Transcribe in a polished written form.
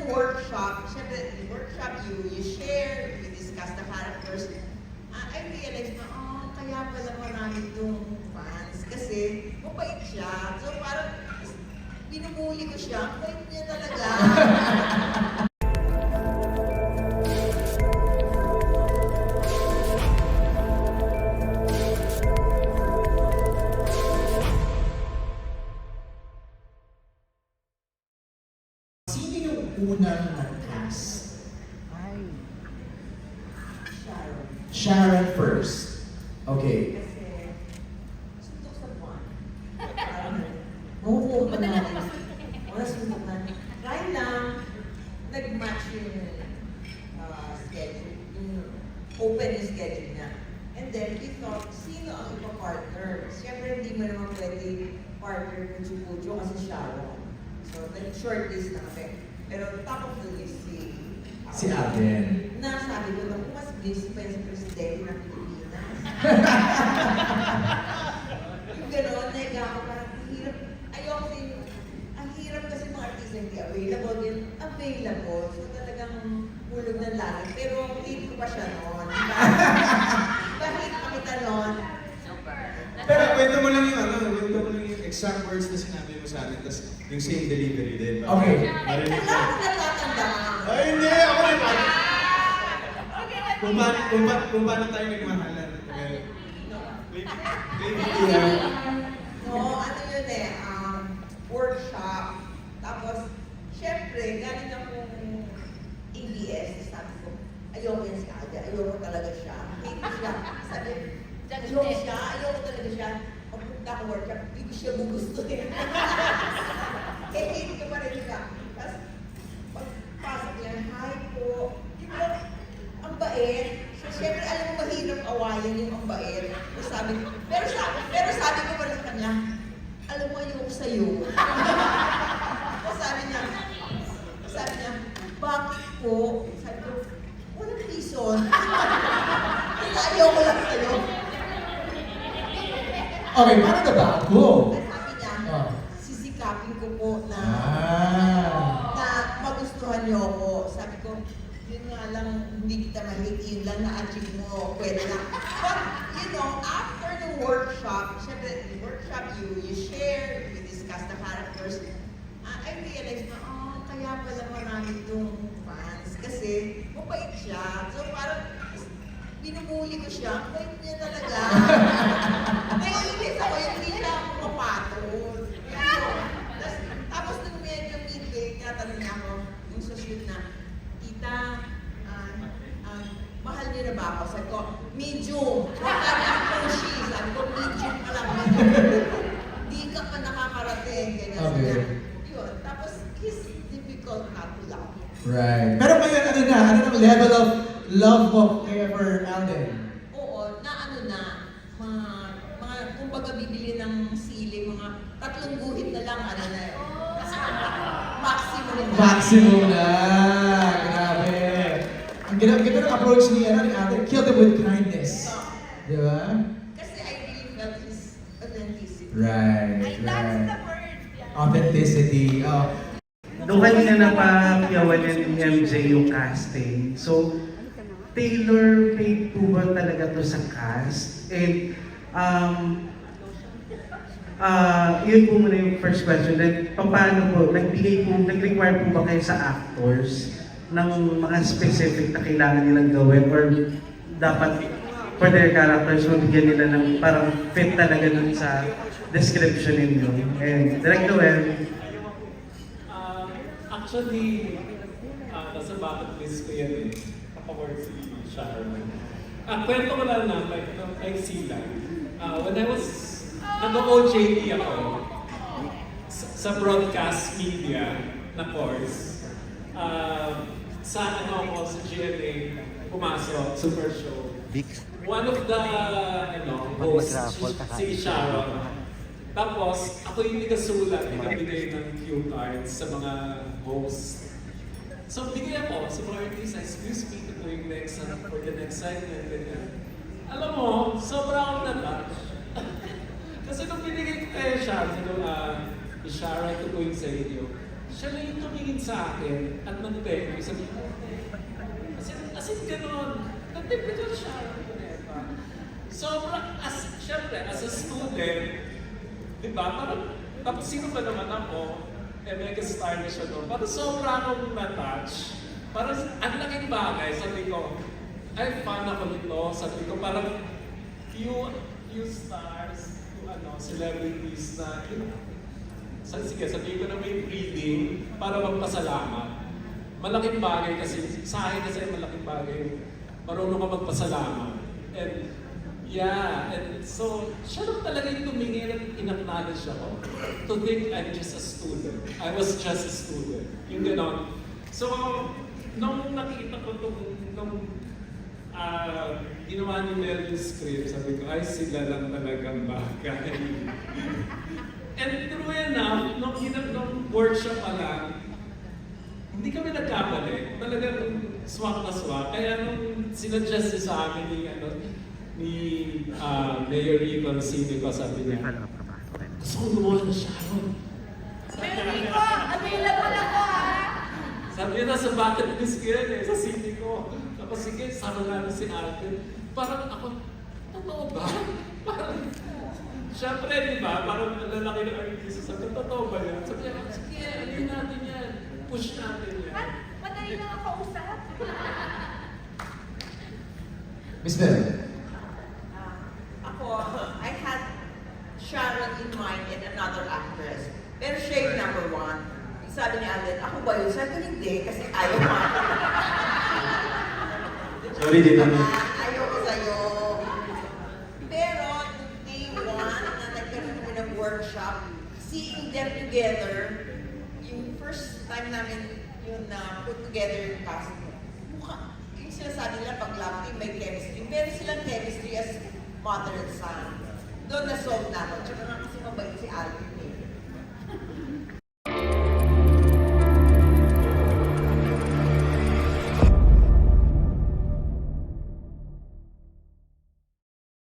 workshop, syempre, in workshop, you share, you discuss the characters. I realized na, kaya pala marami itong fans kasi mabait siya. So parang binubuli ko siya, ang bait niya talaga. Sino yung unang nag-cast? Sharon. Sharon first. Okay. Kasi, suntok sa buwan. Oo, Punta natin. Oras suntok na. Kaya lang, nag-match yung schedule. Yung open yung schedule niya. And then, we thought, sino ang ipa-partner? Siyempre, hindi mo naman pwede partner ng Chupucho kasi Sharon. So, nag-shortlist na kami. Pero top of the list, Si Alden. na sabi ko na mas busy pa yung presidente ng Pilipinas. Yung gano'n, nega ako parang ang hirap. Ayoko din, ang hirap kasi mga artista hindi available din. Available. So talagang hulog ng langit. Pero hate ko pa siya noon. Bakit pa kita noon? Pero kwento mo lang yung exact words na sinabi mo sa atin, tapos yung same delivery din. Okay. Marinig Wala ko. ko natatandaan. Ay, hindi! Ako rin pa! Kung paano tayo nagmahalan. Baby, No, ano yun workshop. Tapos, syempre, galing akong ABS, sabi ko, ayoko yan si Aja, ayoko talaga siya. Hate ko siya. Sabi, ayoko talaga siya. Pagpunta ko workshop, hindi ko siya gugustuhin. Hate ko pa rin siya. Tapos, pagpasok niya, hi po. Di ba, ang bait. So, syempre, alam mo, mahirap awayan yung ang bait. Pero sabi ko pa rin sa kanya, alam mo, ayoko sa'yo. sabi niya, bakit po? Sabi ko, walang reason. Ayoko lang sa'yo. Okay, paano na ba ako? Sabi niya, Oh. sisikapin ko po na magustuhan niyo ako. Sabi ko, yun nga lang, hindi kita mahit, yun lang na-achieve mo, pwede na. But, you know, after the workshop, syempre, in workshop, you share, you discuss the characters. I realized na, kaya pala marami itong fans kasi mabait siya. So parang, binubuli ko siya, ang bait niya talaga. Naiinis ako, yung hindi siya pumapatol. Tapos nung medyo midway, tinatanong niya ako, yung sa shoot na, tita, mahal niyo na ba ako? Sabi ko, medium. Wala na akong she. Sabi ko, medium ka lang, medium. Di ka pa nakakarating. Ganyan Okay. niya. Yun. Tapos, he's difficult not to love. Right. Pero ngayon, ano ang level of love mo kay for Alden? Oo, na mga kumbaga bibili ng sili, mga 3 guhit na lang, maximum na. Maximum na! Grabe! Ang ganda ng approach ni Alden, kill them with kindness. Di ba? Kasi I really felt his authenticity. Right, Ay, that's the right. word. Yeah. Authenticity. Oh. Nung kanina napakyawan ni MJ yung casting. So, tailor-made po ba talaga to sa cast? And, yun po muna yung first question. Like, paano po, nag-require po ba kayo sa actors ng mga specific na kailangan nilang gawin? Or dapat for their characters, mabigyan nila ng parang fit talaga dun sa description ninyo? And, Direct Noel, Actually, nasa bucket list ko yan Kapag si Sharon. Kwento ko lang na, like Sila. When I was, nag-OJT ako sa broadcast media na course. Sa sa GMA, pumasok, super show. One of the, hosts, si Sharon. Tapos, ako yung nagasulat, nagbigay ng cue cards sa mga hosts. So, bigay ako sa mga artista, excuse me, ito yung next, for the next segment, ganyan. Alam mo, sobra akong na-touch. Kasi nung binigay ko kay Sharon, Sharon, ito po yung sa inyo. siya lang yung tumingin sa akin at nag-thank you. Sabi ko, as in gano'n, nag-temperature siya. Sobrang, syempre, as a student, di ba, parang, tapos sino ba naman ako, mega star na siya doon. Parang sobra akong na-touch. Parang, ang laking bagay, sabi ko, ay, fan ako nito. Sabi ko, parang, few stars, celebrities na, sige, sabihin ko na may breathing para magpasalamat. Malaking bagay kasi, sa akin kasi malaking bagay, marunong ka magpasalamat. And yeah, and so, siya lang talaga yung tumingin at in-acknowledge ako to think I'm just a student. I was just a student. Yung gano'n. So, nung nakita ko nung ginawa ni Mel yung script, sabi ko, ay, sila lang talagang bagay. And true enough, nung workshop pa lang, hindi kami nagkamali. Talagang swak na swak. Kaya nung sinadjust sa amin ni Mayor Rico Sinico, sabi niya, gusto ko gumawa na siya. Pero Rico, available ako ha! Sabi niya na sa bucket list ko yan sa Sinico. Tapos sige, sama namin si Alvin. Parang ako, totoo ba? Parang, syempre, di ba? Parang lalaki ng artista. Sabi, totoo ba yan? Sabi niya, sige, alin natin yan. Push natin yan. Madali lang ako usap. Miss Mel. Ako, I had Sharon in mind and another actress. Pero siya yung number one. Sabi ni Alden, ako ba yun? Sabi ko, hindi, kasi ayaw mo. Sorry din naman. Ayaw ko sa'yo. Pero, day one na nagkaroon kami ng workshop, seeing them together, yung first time namin yung put together yung cast, mukha, yung sinasabi nila pag love team may chemistry, pero silang chemistry as mother and son. Doon na-solve na ako. Tsaka nga kasi mabait si Ate.